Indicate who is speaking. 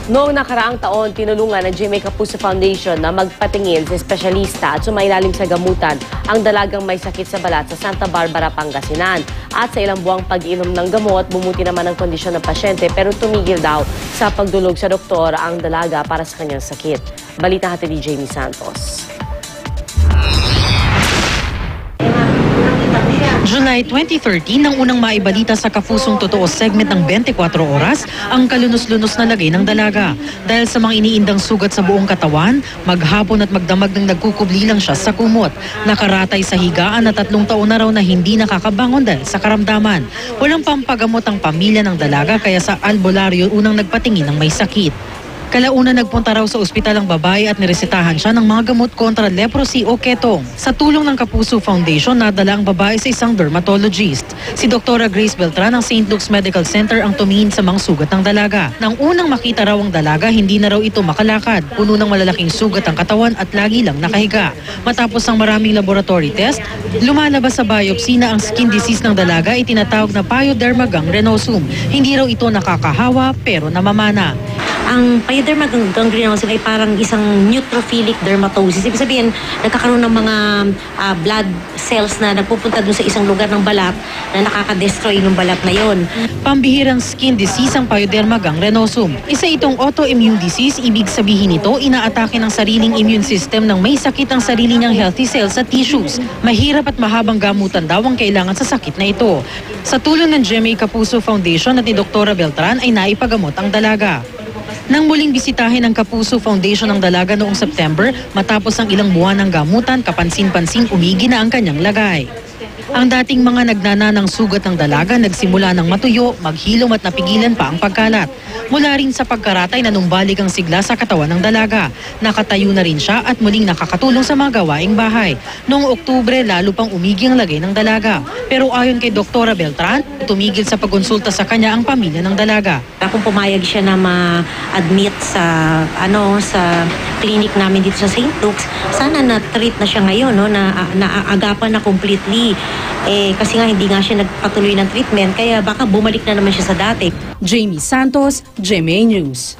Speaker 1: Noong nakaraang taon, tinulungan ng GMA Kapuso Foundation na magpatingin sa espesyalista at sumailalim sa gamutan ang dalagang may sakit sa balat sa Santa Barbara, Pangasinan. At sa ilang buwang pag-inom ng gamot, bumuti naman ang kondisyon ng pasyente pero tumigil daw sa pagdulog sa doktor ang dalaga para sa kanyang sakit. Balita hatid ni Jamie Santos.
Speaker 2: July 2013 nang unang maibalita sa Kapusong Totoo segment ng 24 oras ang kalunos-lunos na lagay ng dalaga. Dahil sa mga iniindang sugat sa buong katawan, maghapon at magdamag ng nagkukubli lang siya sa kumot. Nakaratay sa higaan na 3 taon na raw na hindi nakakabangon dahil sa karamdaman. Walang pampagamot ang pamilya ng dalaga kaya sa albularyo unang nagpatingin ng may sakit. Kalauna nagpunta raw sa ospital ang babae at niresetahan siya ng mga gamot kontra leprosy o ketong. Sa tulong ng Kapuso Foundation, nadala ang babae sa isang dermatologist. Si Dr. Grace Beltran ng St. Luke's Medical Center ang tumingin sa mga sugat ng dalaga. Nang unang makita raw ang dalaga, hindi na raw ito makalakad. Puno ng malalaking sugat ang katawan at lagi lang nakahiga. Matapos ang maraming laboratory test, lumalabas sa biopsy na ang skin disease ng dalaga ay tinatawag na Pyoderma gangrenosum. Hindi raw ito nakakahawa pero namamana.
Speaker 3: Ang Pyoderma gangrenosum ay parang isang neutrophilic dermatosis. Ibig sabihin, nagkakaroon ng mga blood cells na nagpupunta dun sa isang lugar ng balat na nakaka-destroy ng balat na yon.
Speaker 2: Pambihirang skin disease ang Pyoderma gangrenosum. Isa itong autoimmune disease, ibig sabihin nito, inaatake ng sariling immune system ng may sakit ang sarili niyang healthy cells sa tissues. Mahirap at mahabang gamutan daw ang kailangan sa sakit na ito. Sa tulong ng GMA Kapuso Foundation at ni Dr. Beltran ay naipagamot ang dalaga. Nang muling bisitahin ng Kapuso Foundation ang dalaga noong September, matapos ang ilang buwan ng gamutan, kapansin-pansin umigi na ang kanyang lagay. Ang dating mga nagnananang sugat ng dalaga nagsimula ng matuyo, maghilom at napigilan pa ang pagkalat. Mula rin sa pagkaratay na numbalik ang sigla sa katawan ng dalaga. Nakatayo na rin siya at muling nakakatulong sa mga gawaing bahay. Noong Oktubre, lalo pang umigi ang lagay ng dalaga. Pero ayon kay Dr. Beltran, tumigil sa pagkonsulta sa kanya ang pamilya ng dalaga.
Speaker 3: Kung pumayag siya na ma-admit sa clinic namin dito sa St. Luke's, sana na-treat na siya ngayon, no, na naagapan na completely. Kasi nga hindi nga siya nagpatuloy ng treatment, kaya baka bumalik na naman siya sa dati.
Speaker 1: Jamie Santos, GMA News.